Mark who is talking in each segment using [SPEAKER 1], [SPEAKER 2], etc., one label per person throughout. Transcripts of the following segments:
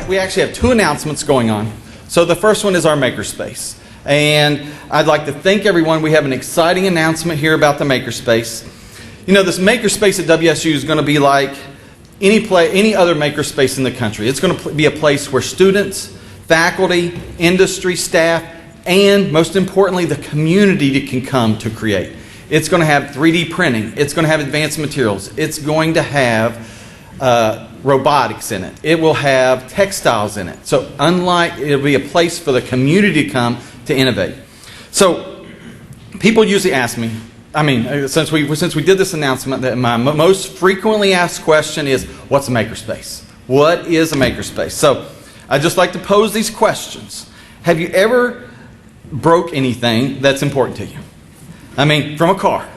[SPEAKER 1] we actually have two announcements going on. So the first one is our makerspace. And I'd like to thank everyone. We have an exciting announcement here about the makerspace. You know, this makerspace at WSU is going to be like any other makerspace in the country. It's going to be a place where students, faculty, industry, staff, and most importantly, the community can come to create. It's going to have 3D printing. It's going to have advanced materials. It's going to have robotics in it. It will have textiles in it. So it'll be a place for the community to come to innovate. So people usually ask me, since we did this announcement, that my most frequently asked question is, what's a makerspace? What is a makerspace? So I'd just like to pose these questions. Have you ever broke anything that's important to you? From a car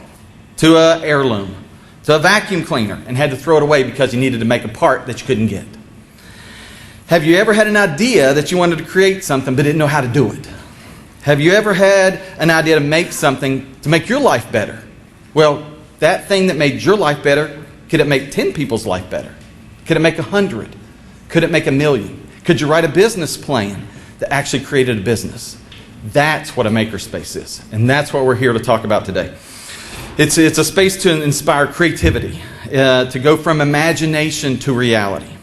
[SPEAKER 1] to an heirloom to a vacuum cleaner and had to throw it away because you needed to make a part that you couldn't get. Have you ever had an idea that you wanted to create something but didn't know how to do it? Have you ever had an idea to make something to make your life better? Well, that thing that made your life better, could it make 10 people's life better? Could it make 100? Could it make 1,000,000? Could you write a business plan that actually created a business? That's what a makerspace is, and that's what we're here to talk about today. It's a space to inspire creativity, to go from imagination to reality.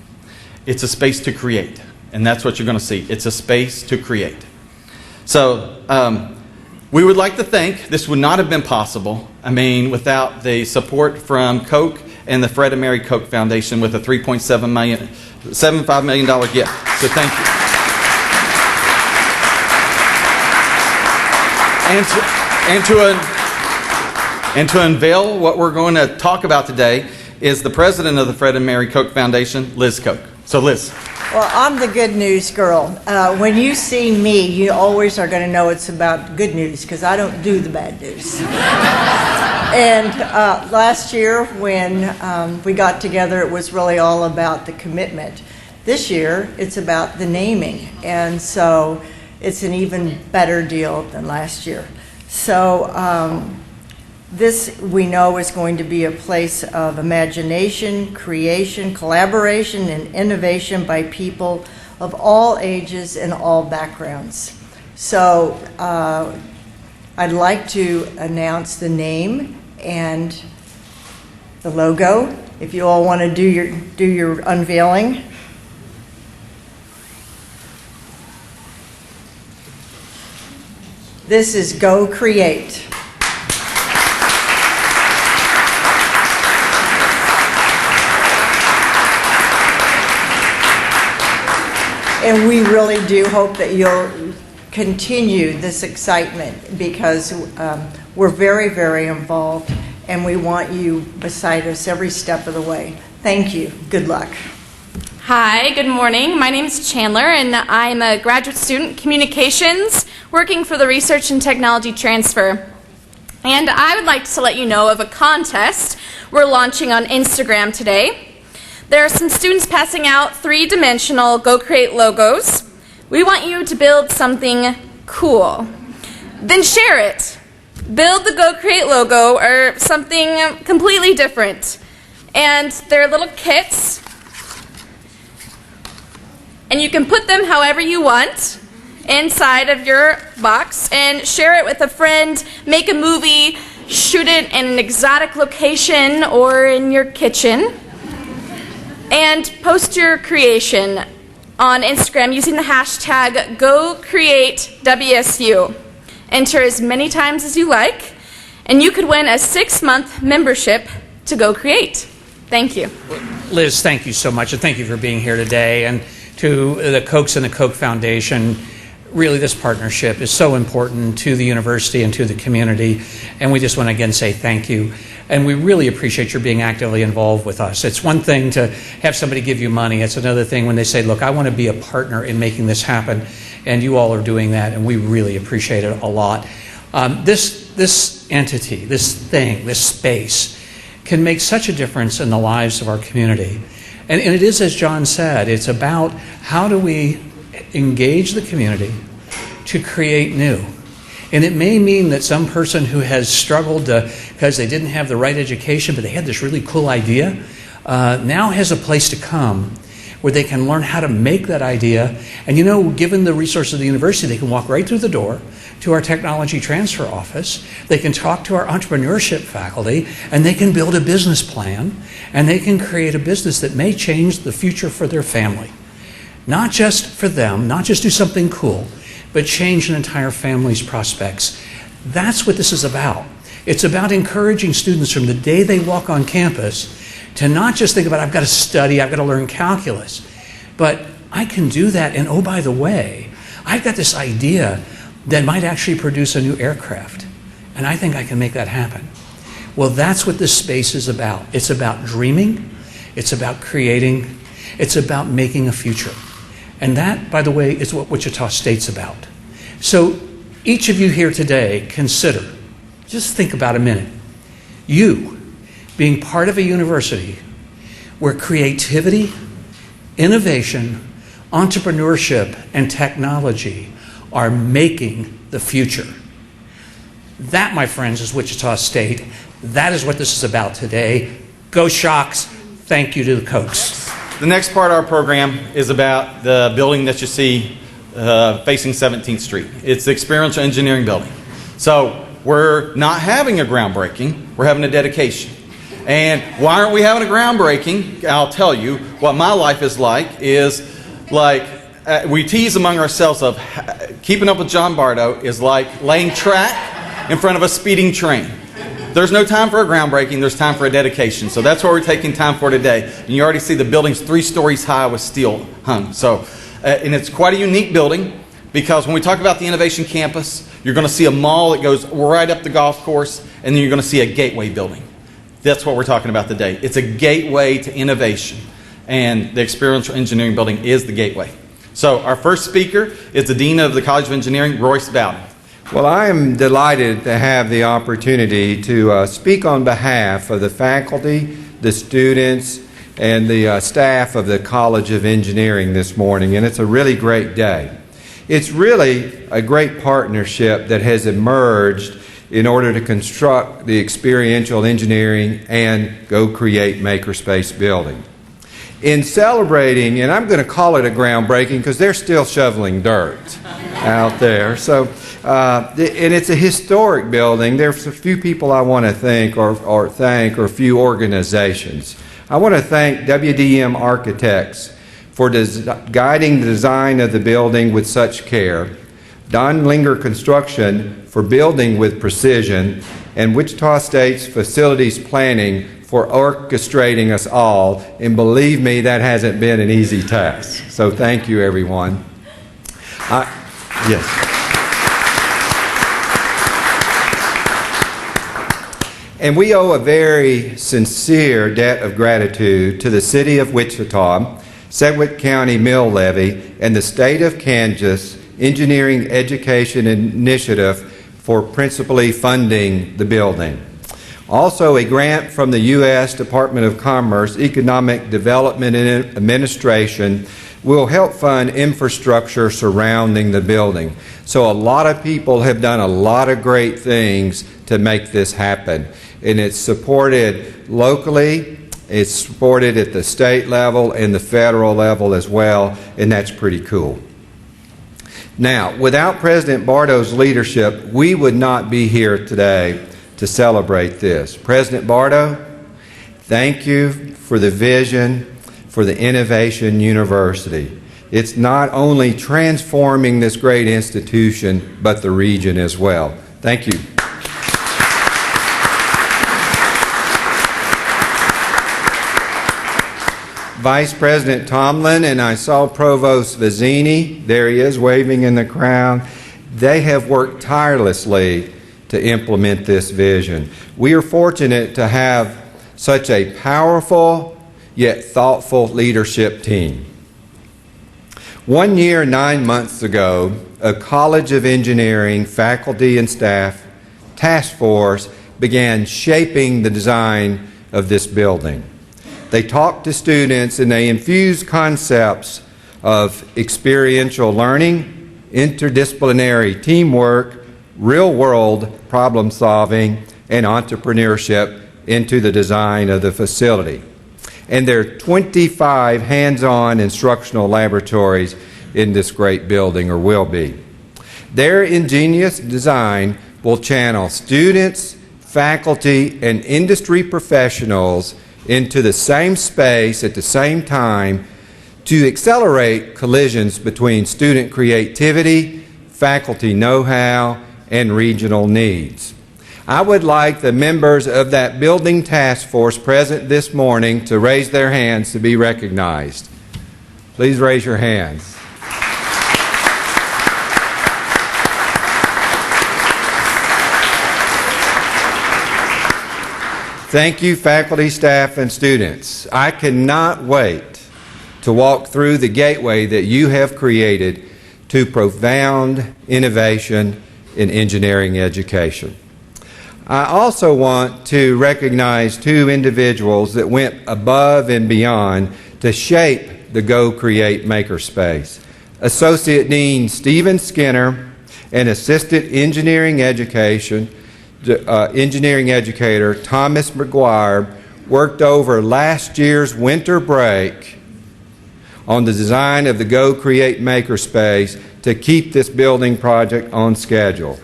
[SPEAKER 1] It's a space to create, and that's what you're going to see. It's a space to create. So we would like to thank, this would not have been possible, without the support from Coke and the Fred and Mary Koch Foundation with a $3.75 million gift. So thank you. And to unveil what we're going to talk about today is the president of the Fred and Mary Koch Foundation, Liz Koch. So Liz.
[SPEAKER 2] Well, I'm the good news girl. When you see me, you always are going to know it's about good news because I don't do the bad news. And last year when we got together, it was really all about the commitment. This year, it's about the naming. And so it's an even better deal than last year. So this, we know, is going to be a place of imagination, creation, collaboration, and innovation by people of all ages and all backgrounds. So I'd like to announce the name and the logo, if you all want to do your unveiling. This is Go Create. And we really do hope that you'll continue this excitement because we're very, very involved and we want you beside us every step of the way. Thank you. Good luck.
[SPEAKER 3] Hi, good morning. My name is Chandler and I'm a graduate student in communications working for the Research and Technology Transfer. And I would like to let you know of a contest we're launching on Instagram today. There are some students passing out three-dimensional Go Create logos. We want you to build something cool. Then share it. Build the Go Create logo or something completely different. And they're little kits. And you can put them however you want inside of your box and share it with a friend, make a movie, shoot it in an exotic location or in your kitchen. And post your creation on Instagram using the hashtag GoCreateWSU. Enter as many times as you like, and you could win a 6-month membership to Go Create. Thank you.
[SPEAKER 4] Liz, thank you so much, and thank you for being here today. And to the Kochs and the Koch Foundation, really this partnership is so important to the university and to the community, and we just want to again say thank you. And we really appreciate your being actively involved with us. It's one thing to have somebody give you money. It's another thing when they say, look, I want to be a partner in making this happen. And you all are doing that, and we really appreciate it a lot. This entity, this thing, this space, can make such a difference in the lives of our community. And it is, as John said, it's about how do we engage the community to create new. And it may mean that some person who has struggled because they didn't have the right education, but they had this really cool idea, now has a place to come where they can learn how to make that idea. And you know, given the resources of the university, they can walk right through the door to our technology transfer office. They can talk to our entrepreneurship faculty, and they can build a business plan, and they can create a business that may change the future for their family. Not just for them, not just do something cool, but change an entire family's prospects. That's what this is about. It's about encouraging students from the day they walk on campus to not just think about, I've got to study, I've got to learn calculus, but I can do that, and oh, by the way, I've got this idea that might actually produce a new aircraft, and I think I can make that happen. Well, that's what this space is about. It's about dreaming, it's about creating, it's about making a future. And that, by the way, is what Wichita State's about. So each of you here today, consider, just think about a minute, you being part of a university where creativity, innovation, entrepreneurship, and technology are making the future. That, my friends, is Wichita State. That is what this is about today. Go Shocks. Thank you to the Cokes.
[SPEAKER 1] The next part of our program is about the building that you see facing 17th Street. It's the Experiential Engineering Building. So we're not having a groundbreaking, we're having a dedication. And why aren't we having a groundbreaking? I'll tell you, what my life is like we tease among ourselves of keeping up with John Bardo is like laying track in front of a speeding train. There's no time for a groundbreaking, there's time for a dedication. So that's what we're taking time for today. And you already see the building's 3 stories high with steel hung. So, and it's quite a unique building because when we talk about the Innovation Campus, you're going to see a mall that goes right up the golf course, and then you're going to see a gateway building. That's what we're talking about today. It's a gateway to innovation, and the Experiential Engineering Building is the gateway. So our first speaker is the Dean of the College of Engineering, Royce Bowden.
[SPEAKER 5] Well, I am delighted to have the opportunity to speak on behalf of the faculty, the students, and the staff of the College of Engineering this morning, and it's a really great day. It's really a great partnership that has emerged in order to construct the experiential engineering and go create makerspace building. In celebrating, and I'm going to call it a groundbreaking because they're still shoveling dirt out there. So, and it's a historic building. There's a few people I want to thank, or a few organizations. I want to thank WDM Architects for guiding the design of the building with such care, Don Linger Construction for building with precision, and Wichita State's Facilities Planning for orchestrating us all. And believe me, that hasn't been an easy task. So thank you, everyone. Yes. And we owe a very sincere debt of gratitude to the City of Wichita, Sedgwick County Mill Levy, and the State of Kansas Engineering Education Initiative for principally funding the building. Also, a grant from the U.S. Department of Commerce Economic Development and Administration will help fund infrastructure surrounding the building. So a lot of people have done a lot of great things to make this happen. And it's supported locally, it's supported at the state level and the federal level as well, and that's pretty cool. Now, without President Bardo's leadership, we would not be here today to celebrate this. President Bardo, thank you for the vision for the Innovation University. It's not only transforming this great institution, but the region as well. Thank you. Vice President Tomlin, and I saw Provost Vizzini, there he is waving in the crowd. They have worked tirelessly to implement this vision. We are fortunate to have such a powerful yet thoughtful leadership team. 1 year, 9 months ago, a College of Engineering faculty and staff task force began shaping the design of this building. They talked to students and they infused concepts of experiential learning, interdisciplinary teamwork, real-world problem solving, and entrepreneurship into the design of the facility. and there are 25 hands-on instructional laboratories in this great building, or will be. Their ingenious design will channel students, faculty, and industry professionals into the same space at the same time to accelerate collisions between student creativity, faculty know-how, and regional needs. I would like the members of that building task force present this morning to raise their hands to be recognized. Please raise your hands. Thank you, faculty, staff, and students. I cannot wait to walk through the gateway that you have created to profound innovation in engineering education. I also want to recognize two individuals that went above and beyond to shape the Go Create Makerspace. Associate Dean Stephen Skinner and Assistant Engineering Educator Thomas McGuire worked over last year's winter break on the design of the Go Create Makerspace to keep this building project on schedule.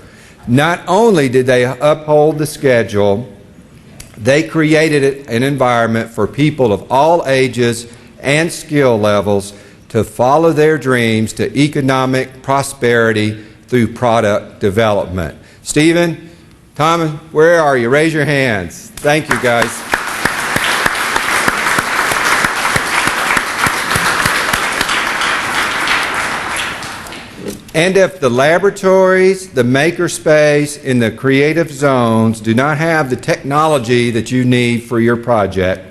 [SPEAKER 5] Not only did they uphold the schedule, they created an environment for people of all ages and skill levels to follow their dreams to economic prosperity through product development. Stephen, Tom, where are you? Raise your hands. Thank you, guys. And if the laboratories, the makerspace, and the creative zones do not have the technology that you need for your project,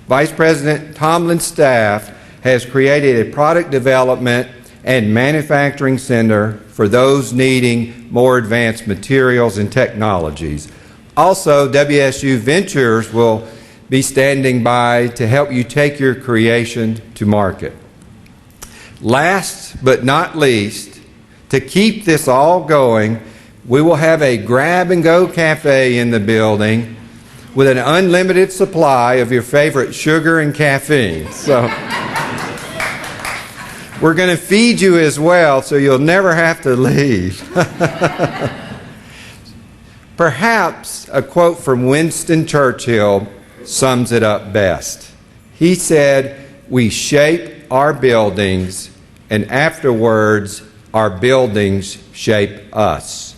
[SPEAKER 5] Vice President Tomlin's staff has created a product development and manufacturing center for those needing more advanced materials and technologies. Also, WSU Ventures will be standing by to help you take your creation to market. Last but not least, to keep this all going, we will have a grab-and-go cafe in the building with an unlimited supply of your favorite sugar and caffeine. So we're going to feed you as well, so you'll never have to leave. Perhaps a quote from Winston Churchill sums it up best. He said, "We shape our buildings, and afterwards our buildings shape us."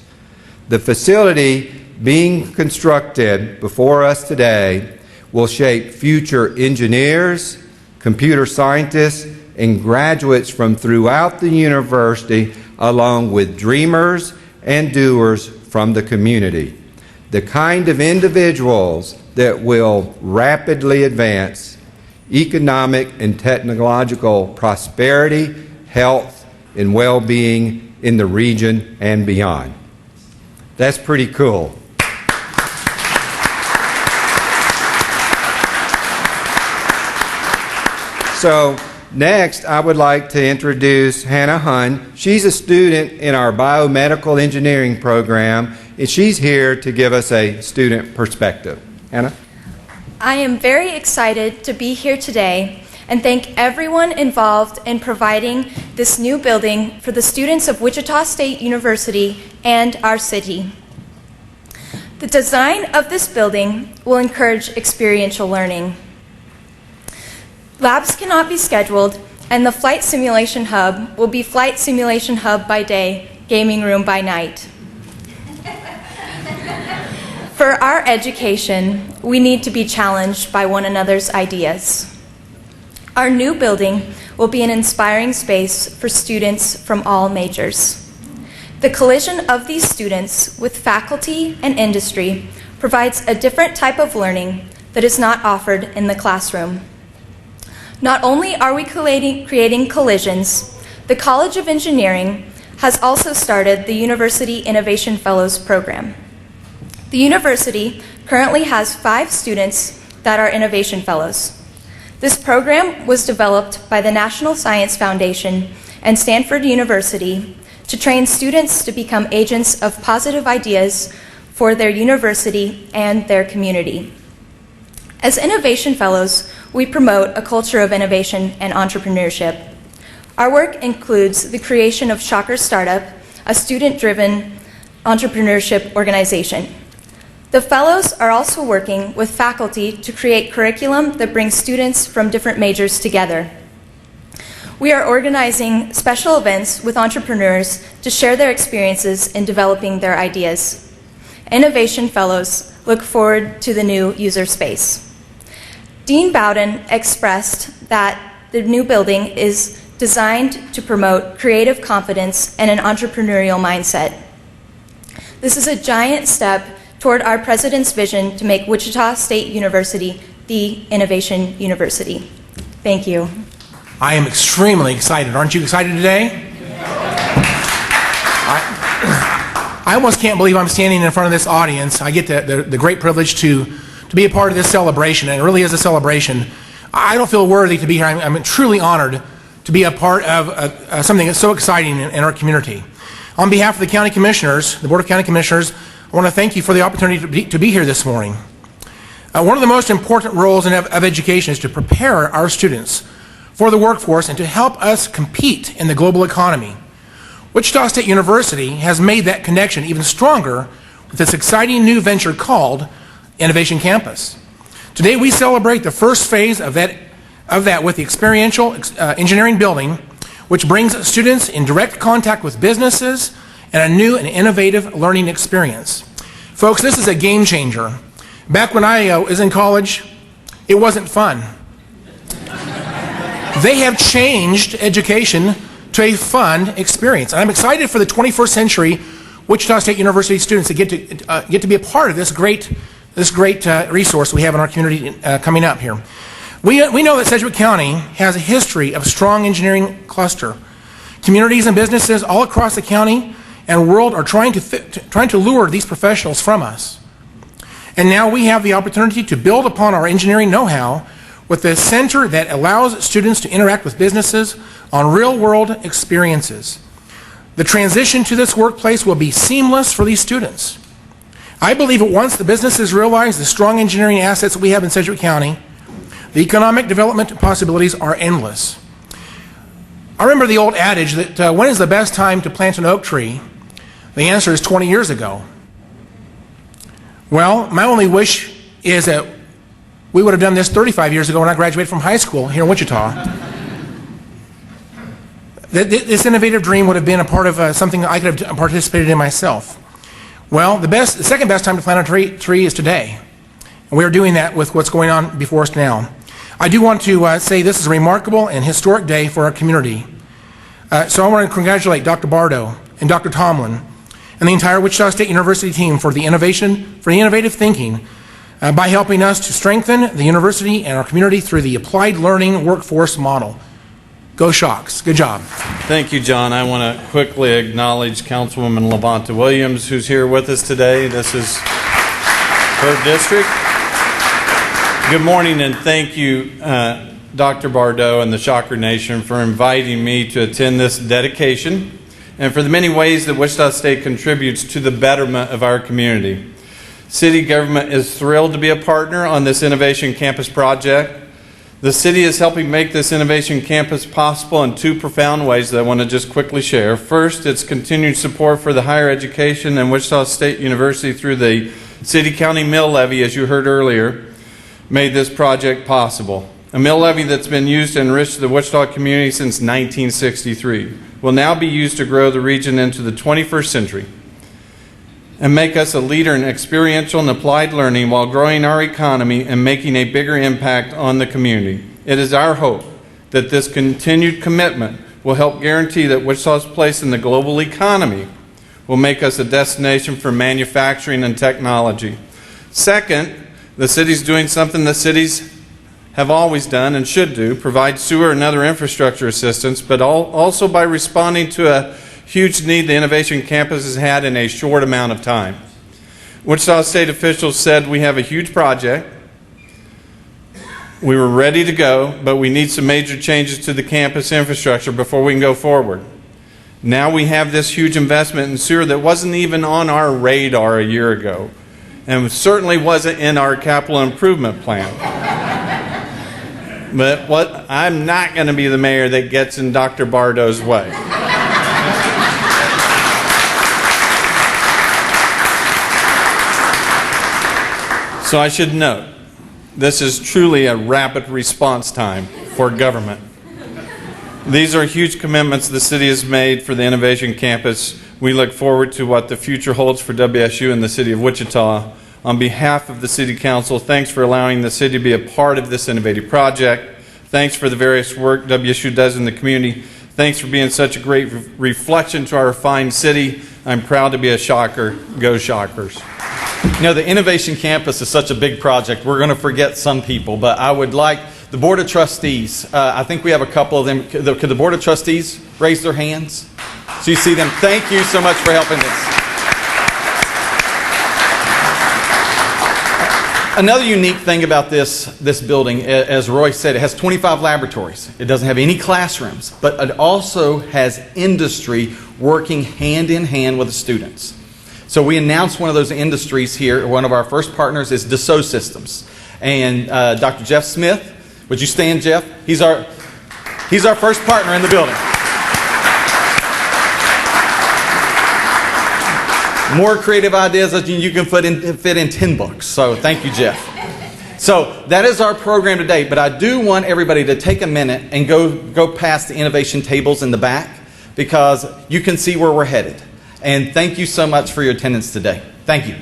[SPEAKER 5] The facility being constructed before us today will shape future engineers, computer scientists, and graduates from throughout the university, along with dreamers and doers from the community. The kind of individuals that will rapidly advance economic and technological prosperity, health, and well-being in the region and beyond. That's pretty cool. So next, I would like to introduce Hannah Hun. She's a student in our biomedical engineering program, and she's here to give us a student perspective. Hannah?
[SPEAKER 6] I am very excited to be here today and thank everyone involved in providing this new building for the students of Wichita State University and our city. The design of this building will encourage experiential learning. Labs cannot be scheduled, and the Flight Simulation Hub will be Flight Simulation Hub by day, gaming room by night. For our education, we need to be challenged by one another's ideas. Our new building will be an inspiring space for students from all majors. The collision of these students with faculty and industry provides a different type of learning that is not offered in the classroom. Not only are we creating collisions, the College of Engineering has also started the University Innovation Fellows program. The university currently has 5 students that are Innovation Fellows. This program was developed by the National Science Foundation and Stanford University to train students to become agents of positive ideas for their university and their community. As Innovation Fellows, we promote a culture of innovation and entrepreneurship. Our work includes the creation of Shocker Startup, a student-driven entrepreneurship organization. The Fellows are also working with faculty to create curriculum that brings students from different majors together. We are organizing special events with entrepreneurs to share their experiences in developing their ideas. Innovation Fellows look forward to the new user space. Dean Bowden expressed that the new building is designed to promote creative confidence and an entrepreneurial mindset. This is a giant step toward our president's vision to make Wichita State University the innovation university. Thank you.
[SPEAKER 7] I am extremely excited. Aren't you excited today? I almost can't believe I'm standing in front of this audience. I get the great privilege to be a part of this celebration, and it really is a celebration. I don't feel worthy to be here. I'm truly honored to be a part of something that's so exciting in our community. On behalf of the county commissioners, the Board of County Commissioners, I want to thank you for the opportunity to be here this morning. One of the most important roles of education is to prepare our students for the workforce and to help us compete in the global economy. Wichita State University has made that connection even stronger with this exciting new venture called Innovation Campus. Today we celebrate the first phase of that with the experiential engineering building, which brings students in direct contact with businesses and a new and innovative learning experience. Folks, this is a game changer. Back when I was in college, it wasn't fun. They have changed education to a fun experience. And I'm excited for the 21st century Wichita State University students to get to be a part of this great resource we have in our community coming up here. We know that Sedgwick County has a history of strong engineering cluster. Communities and businesses all across the county and world are trying to lure these professionals from us. And now we have the opportunity to build upon our engineering know-how with a center that allows students to interact with businesses on real-world experiences. The transition to this workplace will be seamless for these students. I believe that once the businesses realize the strong engineering assets that we have in Sedgwick County, the economic development possibilities are endless. I remember the old adage that when is the best time to plant an oak tree? The answer is 20 years ago. Well, my only wish is that we would have done this 35 years ago when I graduated from high school here in Wichita. This innovative dream would have been a part of something I could have participated in myself. Well, the second best time to plant a tree is today. And we are doing that with what's going on before us now. I do want to say this is a remarkable and historic day for our community. So I want to congratulate Dr. Bardo and Dr. Tomlin and the entire Wichita State University team for the innovative thinking by helping us to strengthen the university and our community through the applied learning workforce model. Go Shocks. Good job.
[SPEAKER 1] Thank you, John. I want to quickly acknowledge Councilwoman LaVonta Williams, who's here with us today. This is her district. Good morning, and thank you, Dr. Bardo and the Shocker Nation, for inviting me to attend this dedication and for the many ways that Wichita State contributes to the betterment of our community. City government is thrilled to be a partner on this Innovation Campus project. The city is helping make this Innovation Campus possible in two profound ways that I want to just quickly share. First, its continued support for the higher education and Wichita State University through the city-county mill levy, as you heard earlier, made this project possible. A mill levy that's been used to enrich the Wichita community since 1963 will now be used to grow the region into the 21st century and make us a leader in experiential and applied learning while growing our economy and making a bigger impact on the community. It is our hope that this continued commitment will help guarantee that Wichita's place in the global economy will make us a destination for manufacturing and technology. Second, the city's doing something that cities have always done and should do, provide sewer and other infrastructure assistance, but also by responding to a huge need the Innovation Campus has had in a short amount of time. Wichita State officials said we have a huge project. We were ready to go, but we need some major changes to the campus infrastructure before we can go forward. Now we have this huge investment in sewer that wasn't even on our radar a year ago. and certainly wasn't in our capital improvement plan. But I'm not going to be the mayor that gets in Dr. Bardo's way. So I should note, this is truly a rapid response time for government. These are huge commitments the city has made for the Innovation Campus. We look forward to what the future holds for WSU and the city of Wichita. On behalf of the City Council, thanks for allowing the city to be a part of this innovative project. Thanks for the various work WSU does in the community. Thanks for being such a great reflection to our fine city. I'm proud to be a Shocker. Go Shockers. You know, the Innovation Campus is such a big project. We're going to forget some people, but I would like the Board of Trustees. I think we have a couple of them. Could the Board of Trustees raise their hands? So you see them. Thank you so much for helping this. Another unique thing about this building, as Roy said, it has 25 laboratories. It doesn't have any classrooms, but it also has industry working hand in hand with the students. So we announced one of those industries here. One of our first partners is Dassault Systems. And Dr. Jeff Smith, would you stand, Jeff? He's our first partner in the building. More creative ideas that you can fit in 10 books. So thank you, Jeff. So that is our program today. But I do want everybody to take a minute and go past the innovation tables in the back, because you can see where we're headed. And thank you so much for your attendance today. Thank you.